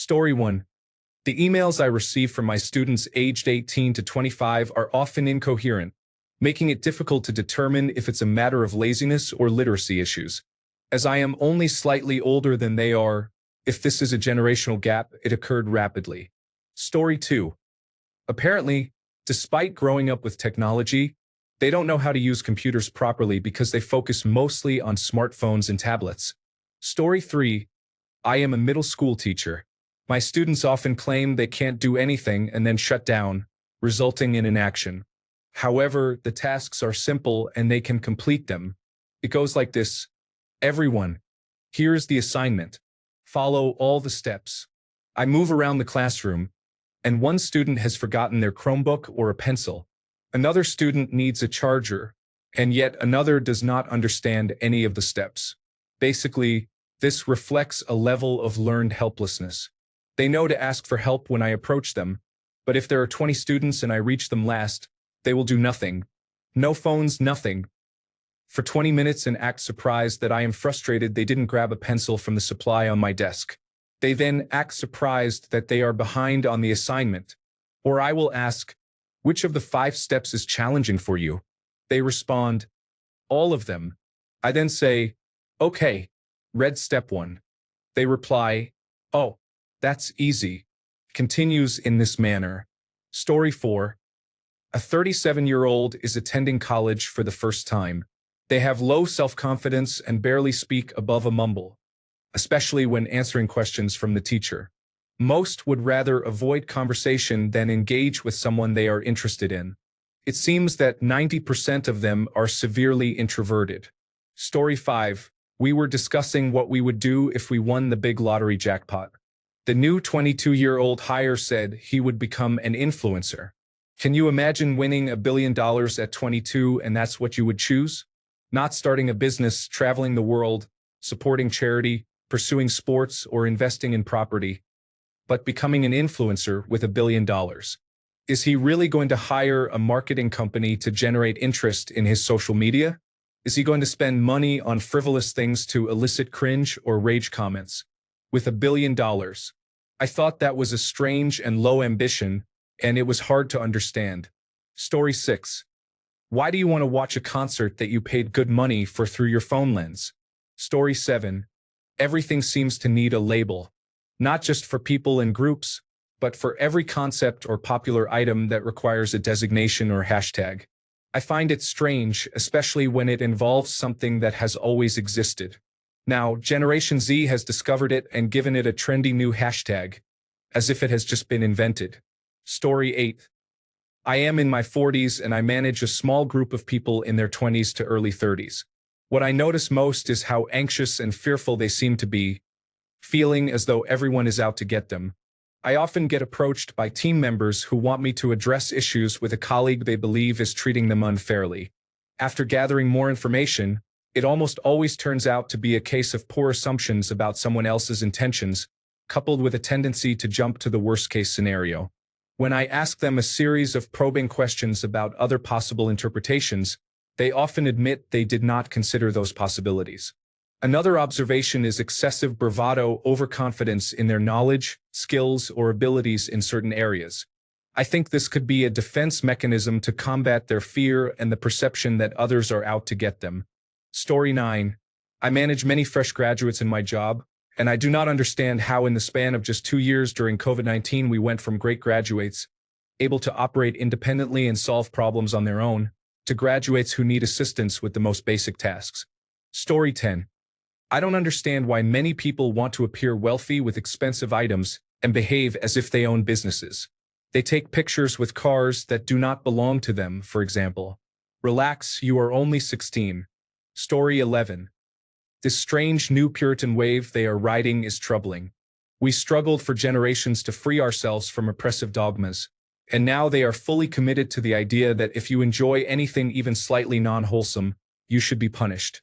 Story 1. The emails I receive from my students aged 18 to 25 are often incoherent, making it difficult to determine if it's a matter of laziness or literacy issues. As I am only slightly older than they are, if this is a generational gap, it occurred rapidly. Story 2. Apparently, despite growing up with technology, they don't know how to use computers properly because they focus mostly on smartphones and tablets. Story 3. I am a middle school teacher. My students often claim they can't do anything and then shut down, resulting in inaction. However, the tasks are simple and they can complete them. It goes like this. Everyone, here's the assignment. Follow all the steps. I move around the classroom, and one student has forgotten their Chromebook or a pencil. Another student needs a charger, and yet another does not understand any of the steps. Basically, this reflects a level of learned helplessness. They know to ask for help when I approach them, but if there are 20 students and I reach them last, they will do nothing. No phones, nothing. For 20 minutes and act surprised that I am frustrated they didn't grab a pencil from the supply on my desk. They then act surprised that they are behind on the assignment. Or I will ask, which of the 5 steps is challenging for you? They respond, all of them. I then say, okay, read step 1. They reply, oh, that's easy. Continues in this manner. Story 4. A 37-year-old is attending college for the first time. They have low self-confidence and barely speak above a mumble, especially when answering questions from the teacher. Most would rather avoid conversation than engage with someone they are interested in. It seems that 90% of them are severely introverted. Story 5. We were discussing what we would do if we won the big lottery jackpot. The new 22-year-old hire said he would become an influencer. Can you imagine winning $1 billion at 22 and that's what you would choose? Not starting a business, traveling the world, supporting charity, pursuing sports, or investing in property, but becoming an influencer with $1 billion. Is he really going to hire a marketing company to generate interest in his social media? Is he going to spend money on frivolous things to elicit cringe or rage comments? With $1 billion. I thought that was a strange and low ambition, and it was hard to understand. Story 6. Why do you want to watch a concert that you paid good money for through your phone lens? Story 7. Everything seems to need a label. Not just for people and groups, but for every concept or popular item that requires a designation or hashtag. I find it strange, especially when it involves something that has always existed. Now, Generation Z has discovered it and given it a trendy new hashtag, as if it has just been invented. Story 8. I am in my 40s and I manage a small group of people in their 20s to early 30s. What I notice most is how anxious and fearful they seem to be, feeling as though everyone is out to get them. I often get approached by team members who want me to address issues with a colleague they believe is treating them unfairly. After gathering more information, it almost always turns out to be a case of poor assumptions about someone else's intentions, coupled with a tendency to jump to the worst-case scenario. When I ask them a series of probing questions about other possible interpretations, they often admit they did not consider those possibilities. Another observation is excessive bravado, overconfidence in their knowledge, skills, or abilities in certain areas. I think this could be a defense mechanism to combat their fear and the perception that others are out to get them. Story 9. I manage many fresh graduates in my job, and I do not understand how in the span of just 2 years during COVID-19 we went from great graduates, able to operate independently and solve problems on their own, to graduates who need assistance with the most basic tasks. Story 10. I don't understand why many people want to appear wealthy with expensive items and behave as if they own businesses. They take pictures with cars that do not belong to them, for example. Relax, you are only 16. Story 11. This strange new Puritan wave they are riding is troubling. We struggled for generations to free ourselves from oppressive dogmas, and now they are fully committed to the idea that if you enjoy anything even slightly non-wholesome, you should be punished.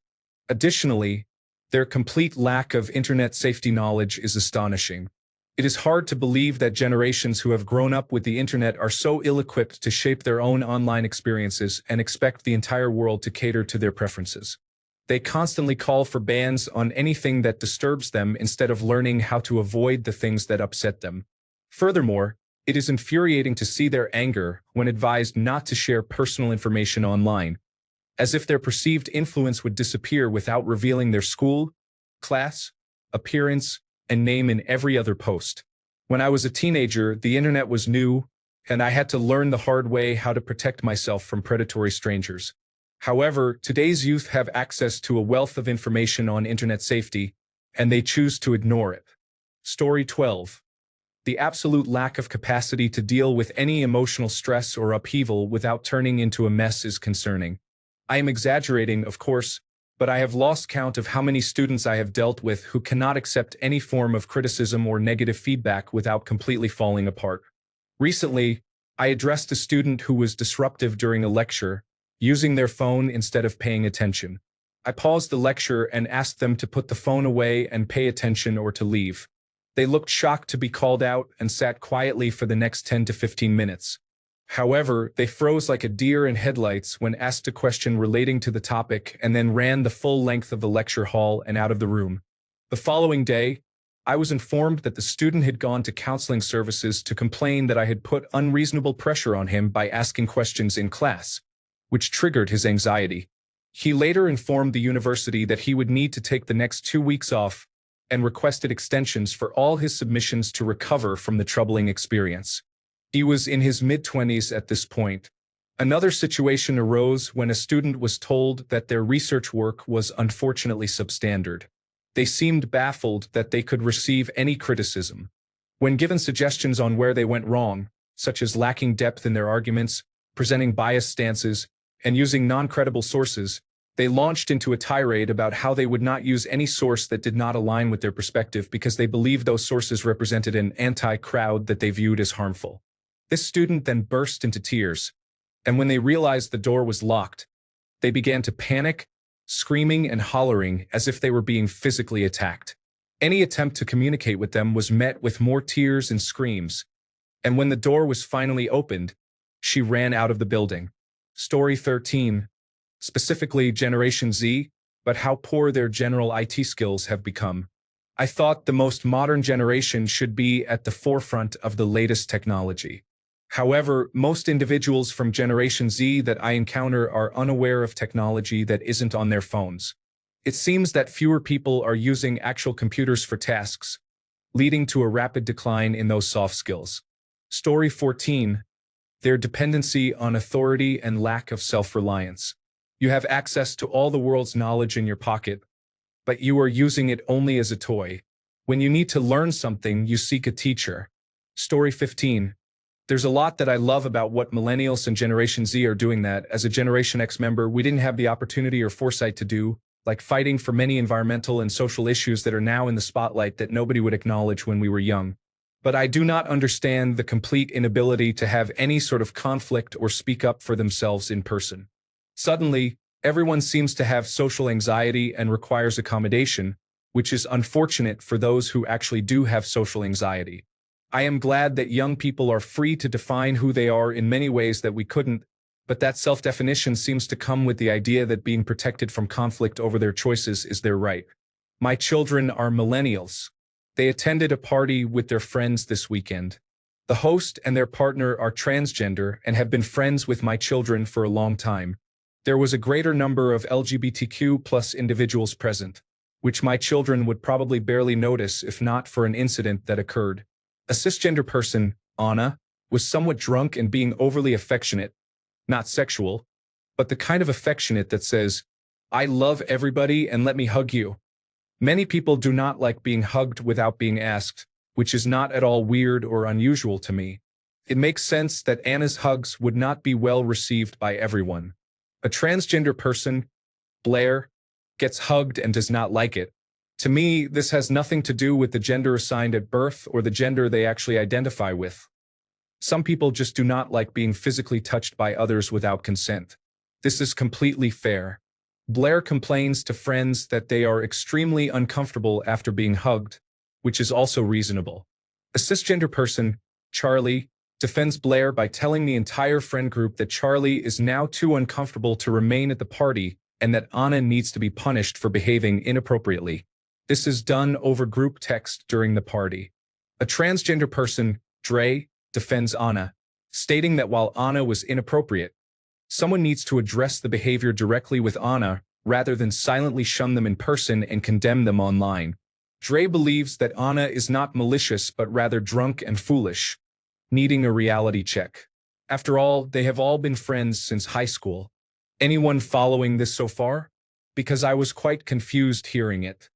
Additionally, their complete lack of internet safety knowledge is astonishing. It is hard to believe that generations who have grown up with the internet are so ill-equipped to shape their own online experiences and expect the entire world to cater to their preferences. They constantly call for bans on anything that disturbs them instead of learning how to avoid the things that upset them. Furthermore, it is infuriating to see their anger when advised not to share personal information online, as if their perceived influence would disappear without revealing their school, class, appearance, and name in every other post. When I was a teenager, the internet was new, and I had to learn the hard way how to protect myself from predatory strangers. However, today's youth have access to a wealth of information on internet safety, and they choose to ignore it. Story 12. The absolute lack of capacity to deal with any emotional stress or upheaval without turning into a mess is concerning. I am exaggerating, of course, but I have lost count of how many students I have dealt with who cannot accept any form of criticism or negative feedback without completely falling apart. Recently, I addressed a student who was disruptive during a lecture, using their phone instead of paying attention. I paused the lecture and asked them to put the phone away and pay attention or to leave. They looked shocked to be called out and sat quietly for the next 10 to 15 minutes. However, they froze like a deer in headlights when asked a question relating to the topic and then ran the full length of the lecture hall and out of the room. The following day, I was informed that the student had gone to counseling services to complain that I had put unreasonable pressure on him by asking questions in class, which triggered his anxiety. He later informed the university that he would need to take the next 2 weeks off and requested extensions for all his submissions to recover from the troubling experience. He was in his mid-20s at this point. Another situation arose when a student was told that their research work was unfortunately substandard. They seemed baffled that they could receive any criticism. When given suggestions on where they went wrong, such as lacking depth in their arguments, presenting biased stances, and using non-credible sources, they launched into a tirade about how they would not use any source that did not align with their perspective because they believed those sources represented an anti-crowd that they viewed as harmful. This student then burst into tears, and when they realized the door was locked, they began to panic, screaming and hollering as if they were being physically attacked. Any attempt to communicate with them was met with more tears and screams, and when the door was finally opened, she ran out of the building. Story 13. Specifically Generation Z, but how poor their general IT skills have become. I thought the most modern generation should be at the forefront of the latest technology. However, most individuals from Generation Z that I encounter are unaware of technology that isn't on their phones. It seems that fewer people are using actual computers for tasks, leading to a rapid decline in those soft skills. Story 14. Their dependency on authority and lack of self-reliance. You have access to all the world's knowledge in your pocket, but you are using it only as a toy. When you need to learn something, you seek a teacher. Story 15. There's a lot that I love about what Millennials and Generation Z are doing that, as a Generation X member, we didn't have the opportunity or foresight to do, like fighting for many environmental and social issues that are now in the spotlight that nobody would acknowledge when we were young. But I do not understand the complete inability to have any sort of conflict or speak up for themselves in person. Suddenly, everyone seems to have social anxiety and requires accommodation, which is unfortunate for those who actually do have social anxiety. I am glad that young people are free to define who they are in many ways that we couldn't, but that self-definition seems to come with the idea that being protected from conflict over their choices is their right. My children are millennials. They attended a party with their friends this weekend. The host and their partner are transgender and have been friends with my children for a long time. There was a greater number of LGBTQ+ individuals present, which my children would probably barely notice if not for an incident that occurred. A cisgender person, Anna, was somewhat drunk and being overly affectionate, not sexual, but the kind of affectionate that says, "I love everybody and let me hug you." Many people do not like being hugged without being asked, which is not at all weird or unusual to me. It makes sense that Anna's hugs would not be well received by everyone. A transgender person, Blair, gets hugged and does not like it. To me, this has nothing to do with the gender assigned at birth or the gender they actually identify with. Some people just do not like being physically touched by others without consent. This is completely fair. Blair complains to friends that they are extremely uncomfortable after being hugged, which is also reasonable. A cisgender person, Charlie, defends Blair by telling the entire friend group that Charlie is now too uncomfortable to remain at the party and that Anna needs to be punished for behaving inappropriately. This is done over group text during the party. A transgender person, Dre, defends Anna, stating that while Anna was inappropriate, someone needs to address the behavior directly with Anna rather than silently shun them in person and condemn them online. Dre believes that Anna is not malicious but rather drunk and foolish, needing a reality check. After all, they have all been friends since high school. Anyone following this so far? Because I was quite confused hearing it.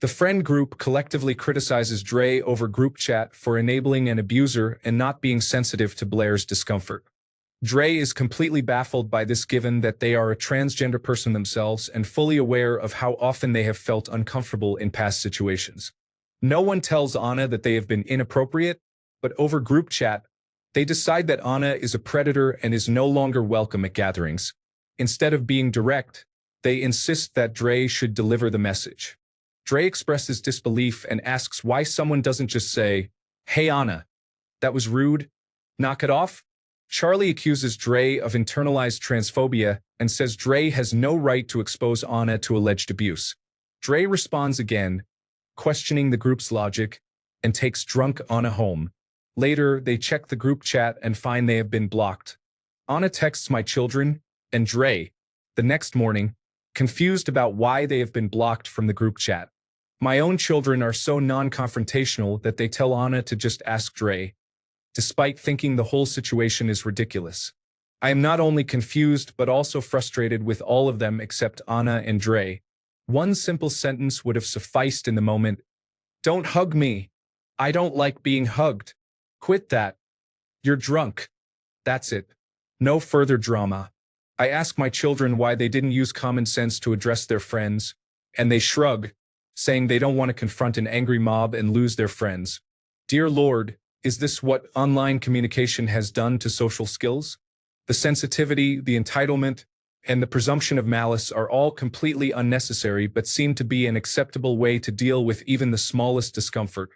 The friend group collectively criticizes Dre over group chat for enabling an abuser and not being sensitive to Blair's discomfort. Dre is completely baffled by this given that they are a transgender person themselves and fully aware of how often they have felt uncomfortable in past situations. No one tells Anna that they have been inappropriate, but over group chat, they decide that Anna is a predator and is no longer welcome at gatherings. Instead of being direct, they insist that Dre should deliver the message. Dre expresses disbelief and asks why someone doesn't just say, "Hey Anna, that was rude, knock it off?" Charlie accuses Dre of internalized transphobia and says Dre has no right to expose Anna to alleged abuse. Dre responds again, questioning the group's logic, and takes drunk Anna home. Later, they check the group chat and find they have been blocked. Anna texts my children, and Dre, the next morning, confused about why they have been blocked from the group chat. My own children are so non-confrontational that they tell Anna to just ask Dre, despite thinking the whole situation is ridiculous. I am not only confused but also frustrated with all of them except Anna and Dre. One simple sentence would have sufficed in the moment. "Don't hug me. I don't like being hugged. Quit that. You're drunk." That's it. No further drama. I ask my children why they didn't use common sense to address their friends, and they shrug, saying they don't want to confront an angry mob and lose their friends. Dear Lord, is this what online communication has done to social skills? The sensitivity, the entitlement, and the presumption of malice are all completely unnecessary but seem to be an acceptable way to deal with even the smallest discomfort,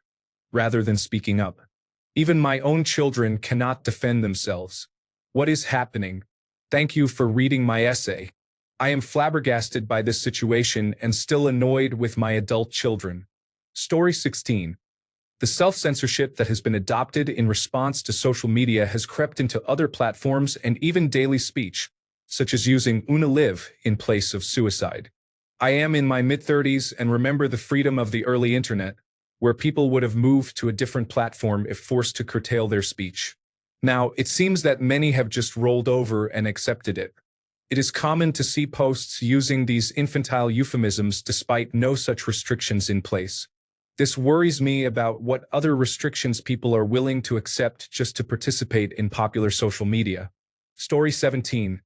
rather than speaking up. Even my own children cannot defend themselves. What is happening? Thank you for reading my essay. I am flabbergasted by this situation and still annoyed with my adult children. Story 16. The self-censorship that has been adopted in response to social media has crept into other platforms and even daily speech, such as using "Una live" in place of suicide. I am in my mid-30s and remember the freedom of the early internet, where people would have moved to a different platform if forced to curtail their speech. Now, it seems that many have just rolled over and accepted it. It is common to see posts using these infantile euphemisms despite no such restrictions in place. This worries me about what other restrictions people are willing to accept just to participate in popular social media. Story 17.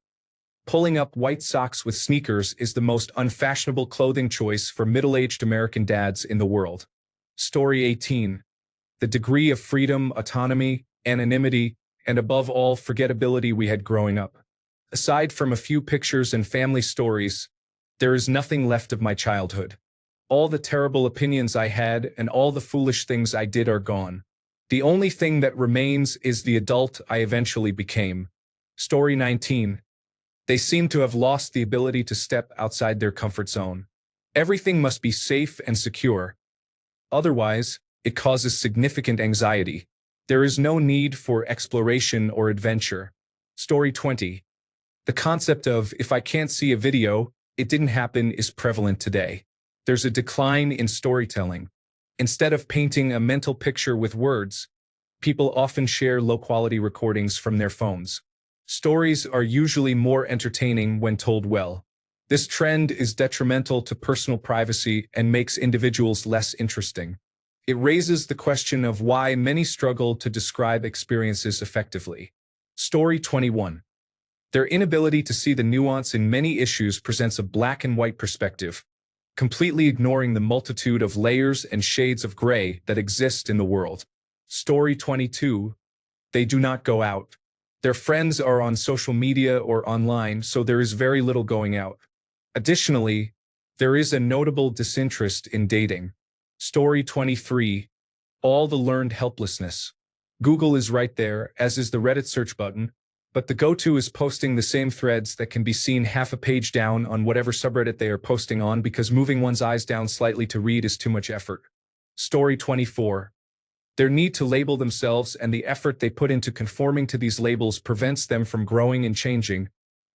Pulling up white socks with sneakers is the most unfashionable clothing choice for middle-aged American dads in the world. Story 18. The degree of freedom, autonomy, anonymity, and above all, forgettability we had growing up. Aside from a few pictures and family stories, there is nothing left of my childhood. All the terrible opinions I had and all the foolish things I did are gone. The only thing that remains is the adult I eventually became. Story 19. They seem to have lost the ability to step outside their comfort zone. Everything must be safe and secure. Otherwise, it causes significant anxiety. There is no need for exploration or adventure. Story 20. The concept of "if I can't see a video, it didn't happen" is prevalent today. There's a decline in storytelling. Instead of painting a mental picture with words, people often share low-quality recordings from their phones. Stories are usually more entertaining when told well. This trend is detrimental to personal privacy and makes individuals less interesting. It raises the question of why many struggle to describe experiences effectively. Story 21. Their inability to see the nuance in many issues presents a black and white perspective, completely ignoring the multitude of layers and shades of gray that exist in the world. Story 22. They do not go out. Their friends are on social media or online, so there is very little going out. Additionally, there is a notable disinterest in dating. Story 23. All the learned helplessness. Google is right there, as is the Reddit search button, But the go-to is posting the same threads that can be seen half a page down on whatever subreddit they are posting on because moving one's eyes down slightly to read is too much effort. Story 24. Their need to label themselves and the effort they put into conforming to these labels prevents them from growing and changing,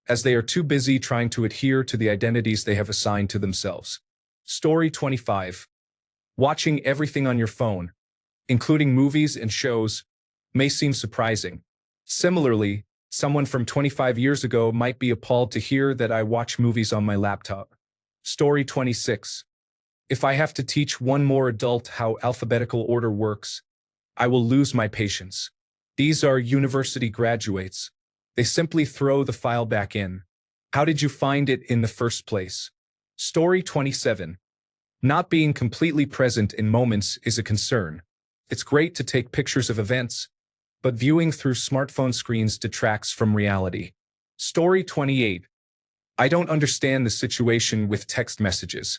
as they are too busy trying to adhere to the identities they have assigned to themselves. Story 25. Watching everything on your phone, including movies and shows, may seem surprising. Similarly, someone from 25 years ago might be appalled to hear that I watch movies on my laptop. Story 26. If I have to teach one more adult how alphabetical order works, I will lose my patience. These are university graduates. They simply throw the file back in. How did you find it in the first place? Story 27. Not being completely present in moments is a concern. It's great to take pictures of events, but viewing through smartphone screens detracts from reality. Story 28. I don't understand the situation with text messages.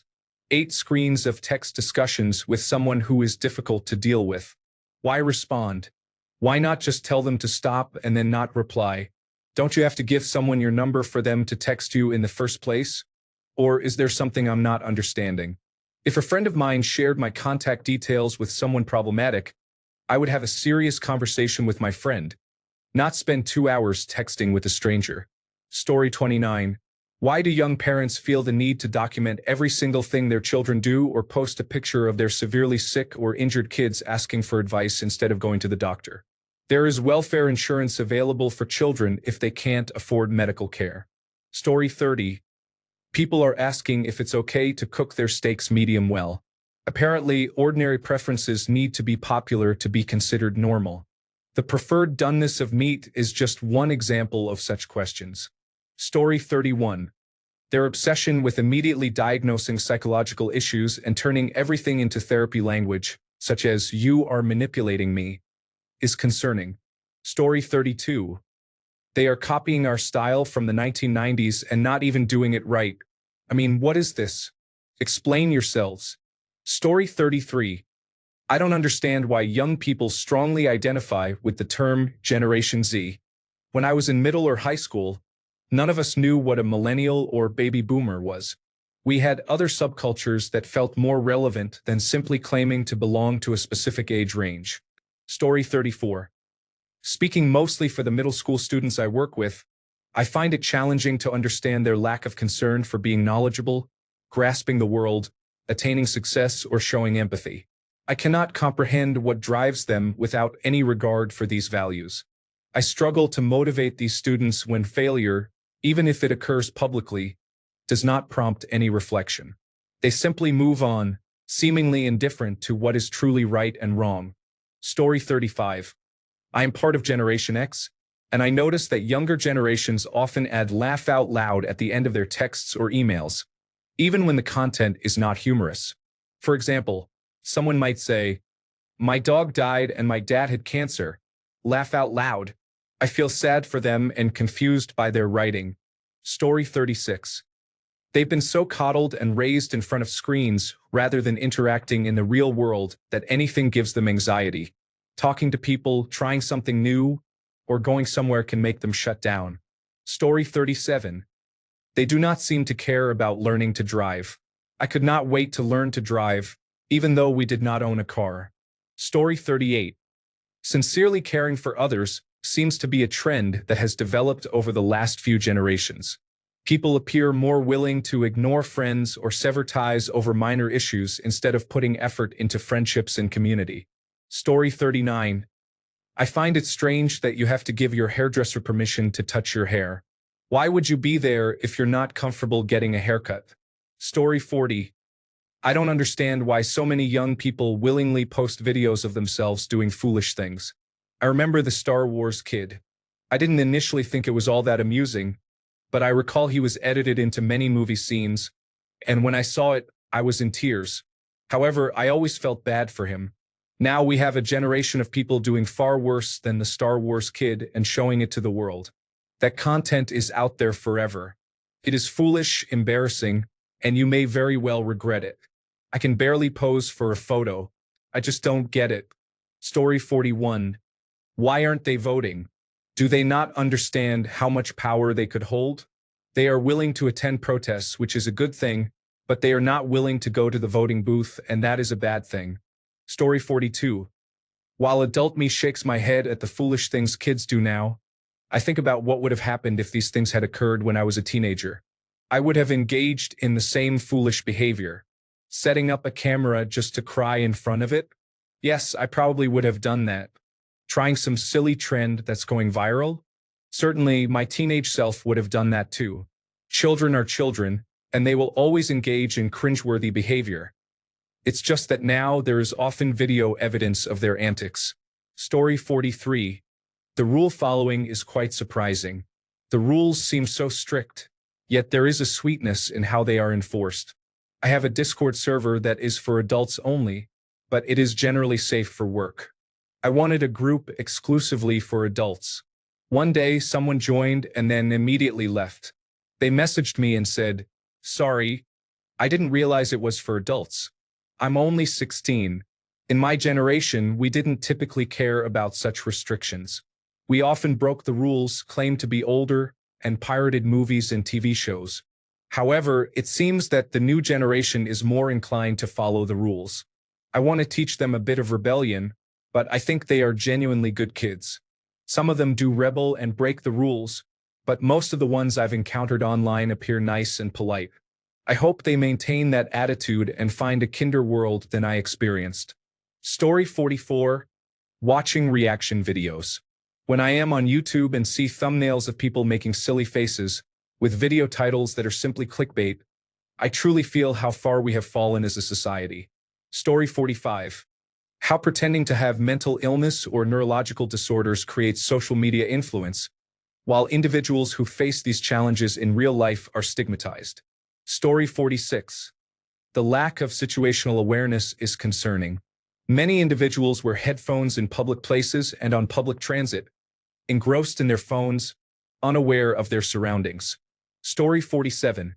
8 screens of text discussions with someone who is difficult to deal with. Why respond? Why not just tell them to stop and then not reply? Don't you have to give someone your number for them to text you in the first place? Or is there something I'm not understanding? If a friend of mine shared my contact details with someone problematic, I would have a serious conversation with my friend, not spend 2 hours texting with a stranger. Story 29. Why do young parents feel the need to document every single thing their children do or post a picture of their severely sick or injured kids asking for advice instead of going to the doctor? There is welfare insurance available for children if they can't afford medical care. Story 30. People are asking if it's okay to cook their steaks medium well. Apparently, ordinary preferences need to be popular to be considered normal. The preferred doneness of meat is just one example of such questions. Story 31. Their obsession with immediately diagnosing psychological issues and turning everything into therapy language, such as "you are manipulating me," is concerning. Story 32. They are copying our style from the 1990s and not even doing it right. I mean, what is this? Explain yourselves. Story 33. I don't understand why young people strongly identify with the term Generation Z. When I was in middle or high school, none of us knew what a millennial or baby boomer was. We had other subcultures that felt more relevant than simply claiming to belong to a specific age range. Story 34. Speaking mostly for the middle school students I work with, I find it challenging to understand their lack of concern for being knowledgeable, grasping the world, attaining success, or showing empathy. I cannot comprehend what drives them without any regard for these values. I struggle to motivate these students when failure, even if it occurs publicly, does not prompt any reflection. They simply move on, seemingly indifferent to what is truly right and wrong. Story 35. I am part of Generation X, and I notice that younger generations often add laugh out loud at the end of their texts or emails, even when the content is not humorous. For example, someone might say, "My dog died and my dad had cancer." Laugh out loud. I feel sad for them and confused by their writing. Story 36. They've been so coddled and raised in front of screens rather than interacting in the real world that anything gives them anxiety. Talking to people, trying something new, or going somewhere can make them shut down. Story 37. They do not seem to care about learning to drive. I could not wait to learn to drive, even though we did not own a car. Story 38. Sincerely caring for others seems to be a trend that has developed over the last few generations. People appear more willing to ignore friends or sever ties over minor issues instead of putting effort into friendships and community. Story 39. I find it strange that you have to give your hairdresser permission to touch your hair. Why would you be there if you're not comfortable getting a haircut? Story 40. I don't understand why so many young people willingly post videos of themselves doing foolish things. I remember the Star Wars kid. I didn't initially think it was all that amusing, but I recall he was edited into many movie scenes, and when I saw it, I was in tears. However, I always felt bad for him. Now we have a generation of people doing far worse than the Star Wars kid and showing it to the world. That content is out there forever. It is foolish, embarrassing, and you may very well regret it. I can barely pose for a photo. I just don't get it. Story 41. Why aren't they voting? Do they not understand how much power they could hold? They are willing to attend protests, which is a good thing, but they are not willing to go to the voting booth, and that is a bad thing. Story 42. While adult me shakes my head at the foolish things kids do now, I think about what would have happened if these things had occurred when I was a teenager. I would have engaged in the same foolish behavior. Setting up a camera just to cry in front of it? Yes, I probably would have done that. Trying some silly trend that's going viral? Certainly, my teenage self would have done that too. Children are children, and they will always engage in cringeworthy behavior. It's just that now there is often video evidence of their antics. Story 43. The rule following is quite surprising. The rules seem so strict, yet there is a sweetness in how they are enforced. I have a Discord server that is for adults only, but it is generally safe for work. I wanted a group exclusively for adults. One day, someone joined and then immediately left. They messaged me and said, "Sorry, I didn't realize it was for adults. I'm only 16. In my generation, we didn't typically care about such restrictions. We often broke the rules, claimed to be older, and pirated movies and TV shows. However, it seems that the new generation is more inclined to follow the rules. I want to teach them a bit of rebellion, but I think they are genuinely good kids. Some of them do rebel and break the rules, but most of the ones I've encountered online appear nice and polite. I hope they maintain that attitude and find a kinder world than I experienced." Story 44. Watching reaction videos. When I am on YouTube and see thumbnails of people making silly faces, with video titles that are simply clickbait, I truly feel how far we have fallen as a society. Story 45. How pretending to have mental illness or neurological disorders creates social media influence, while individuals who face these challenges in real life are stigmatized. Story 46. The lack of situational awareness is concerning. Many individuals wear headphones in public places and on public transit, engrossed in their phones, unaware of their surroundings. Story 47.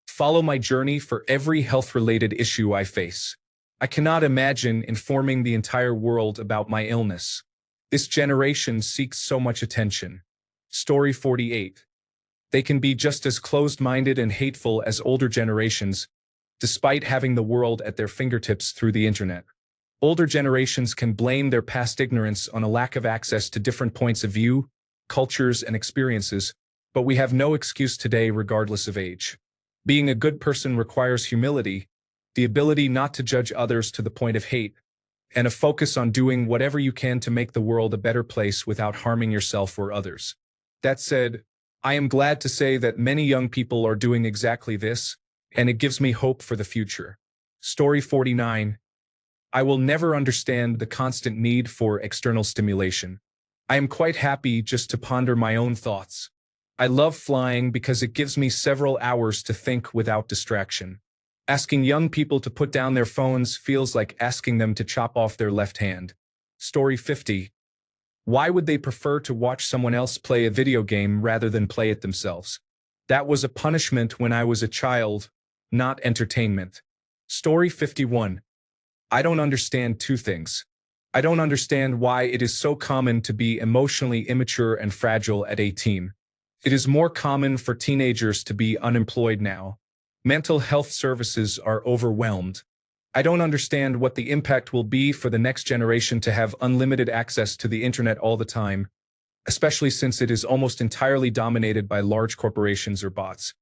Follow my journey for every health-related issue I face. I cannot imagine informing the entire world about my illness. This generation seeks so much attention. Story 48. They can be just as closed-minded and hateful as older generations, despite having the world at their fingertips through the internet. Older generations can blame their past ignorance on a lack of access to different points of view, cultures, and experiences, but we have no excuse today regardless of age. Being a good person requires humility, the ability not to judge others to the point of hate, and a focus on doing whatever you can to make the world a better place without harming yourself or others. That said, I am glad to say that many young people are doing exactly this, and it gives me hope for the future. Story 49. I will never understand the constant need for external stimulation. I am quite happy just to ponder my own thoughts. I love flying because it gives me several hours to think without distraction. Asking young people to put down their phones feels like asking them to chop off their left hand. Story 50. Why would they prefer to watch someone else play a video game rather than play it themselves? That was a punishment when I was a child, not entertainment. Story 51. I don't understand two things. I don't understand why it is so common to be emotionally immature and fragile at 18. It is more common for teenagers to be unemployed now. Mental health services are overwhelmed. I don't understand what the impact will be for the next generation to have unlimited access to the internet all the time, especially since it is almost entirely dominated by large corporations or bots.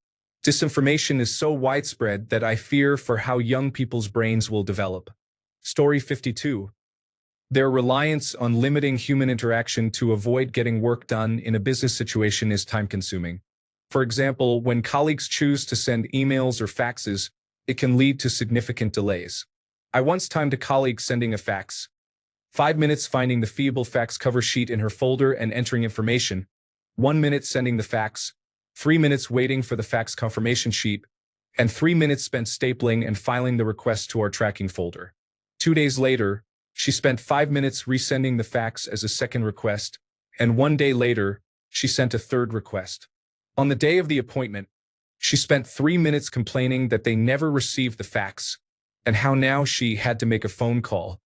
Disinformation is so widespread that I fear for how young people's brains will develop. Story 52. Their reliance on limiting human interaction to avoid getting work done in a business situation is time-consuming. For example, when colleagues choose to send emails or faxes, it can lead to significant delays. I once timed a colleague sending a fax. 5 minutes finding the feeble fax cover sheet in her folder and entering information. 1 minute sending the fax. 3 minutes waiting for the fax confirmation sheet. And 3 minutes spent stapling and filing the request to our tracking folder. 2 days later, she spent 5 minutes resending the fax as a second request, and 1 day later, she sent a third request. On the day of the appointment, she spent 3 minutes complaining that they never received the fax, and how now she had to make a phone call.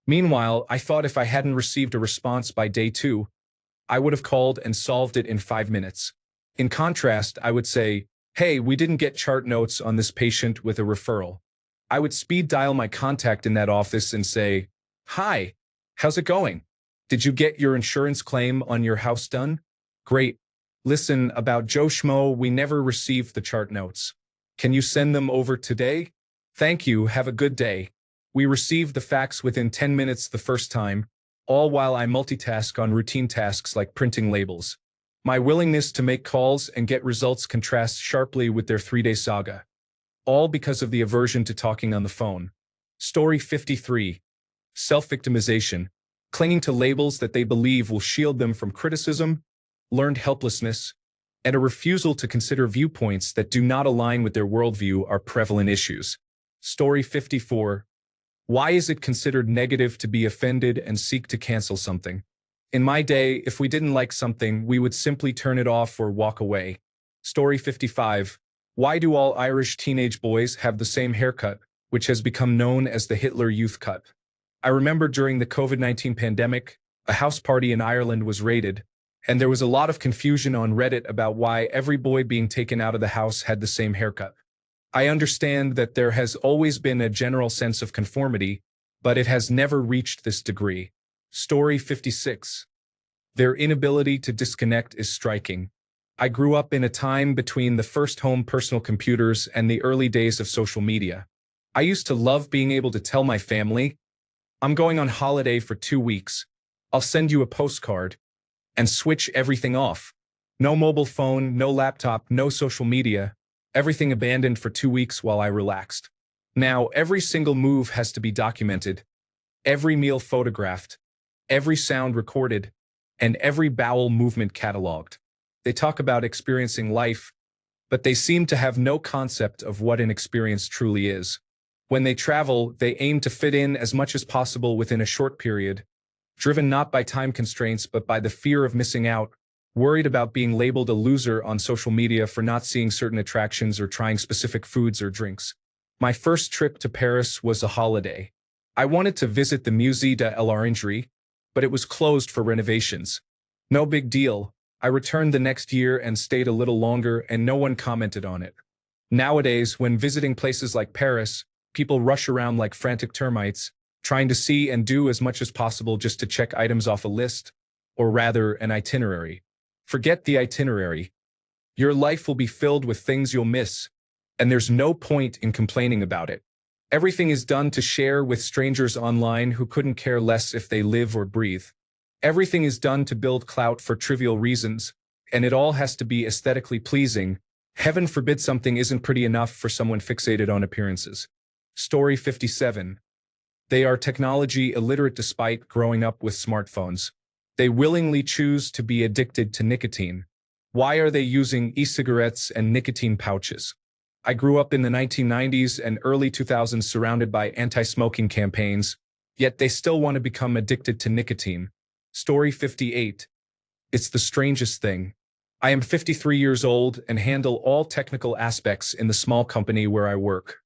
Meanwhile, I thought if I hadn't received a response by day 2, I would have called and solved it in 5 minutes. In contrast, I would say, hey, we didn't get chart notes on this patient with a referral. I would speed dial my contact in that office and say, hi, how's it going? Did you get your insurance claim on your house done? Great. Listen, about Joe Schmo, we never received the chart notes. Can you send them over today? Thank you, have a good day. We received the fax within 10 minutes the first time, all while I multitask on routine tasks like printing labels. My willingness to make calls and get results contrasts sharply with their 3-day saga. All because of the aversion to talking on the phone. Story 53. Self-victimization. Clinging to labels that they believe will shield them from criticism, learned helplessness, and a refusal to consider viewpoints that do not align with their worldview are prevalent issues. Story 54. Why is it considered negative to be offended and seek to cancel something? In my day, if we didn't like something, we would simply turn it off or walk away. Story 55. Why do all Irish teenage boys have the same haircut, which has become known as the Hitler Youth Cut? I remember during the COVID-19 pandemic, a house party in Ireland was raided, and there was a lot of confusion on Reddit about why every boy being taken out of the house had the same haircut. I understand that there has always been a general sense of conformity, but it has never reached this degree. Story 56. Their inability to disconnect is striking. I grew up in a time between the first home personal computers and the early days of social media. I used to love being able to tell my family, I'm going on holiday for 2 weeks. I'll send you a postcard, and switch everything off. No mobile phone, no laptop, no social media, everything abandoned for 2 weeks while I relaxed. Now, every single move has to be documented, every meal photographed, every sound recorded, and every bowel movement cataloged. They talk about experiencing life, but they seem to have no concept of what an experience truly is. When they travel, they aim to fit in as much as possible within a short period, driven not by time constraints but by the fear of missing out, worried about being labeled a loser on social media for not seeing certain attractions or trying specific foods or drinks. My first trip to Paris was a holiday. I wanted to visit the Musée de l'Orangerie, but it was closed for renovations. No big deal. I returned the next year and stayed a little longer, and no one commented on it. Nowadays, when visiting places like Paris, people rush around like frantic termites, trying to see and do as much as possible just to check items off a list, or rather, an itinerary. Forget the itinerary. Your life will be filled with things you'll miss, and there's no point in complaining about it. Everything is done to share with strangers online who couldn't care less if they live or breathe. Everything is done to build clout for trivial reasons, and it all has to be aesthetically pleasing. Heaven forbid something isn't pretty enough for someone fixated on appearances. Story 57. They are technology illiterate despite growing up with smartphones. They willingly choose to be addicted to nicotine. Why are they using e-cigarettes and nicotine pouches? I grew up in the 1990s and early 2000s surrounded by anti-smoking campaigns, yet they still want to become addicted to nicotine. Story 58. It's the strangest thing. I am 53 years old and handle all technical aspects in the small company where I work.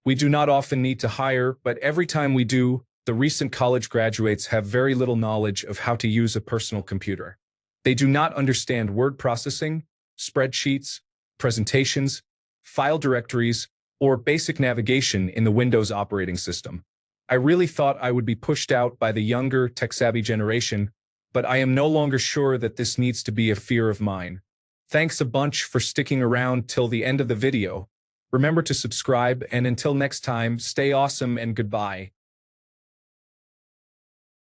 We do not often need to hire, but every time we do, the recent college graduates have very little knowledge of how to use a personal computer. They do not understand word processing, spreadsheets, presentations, file directories, or basic navigation in the Windows operating system. I really thought I would be pushed out by the younger, tech-savvy generation, but I am no longer sure that this needs to be a fear of mine. Thanks a bunch for sticking around till the end of the video. Remember to subscribe, and until next time, stay awesome and goodbye.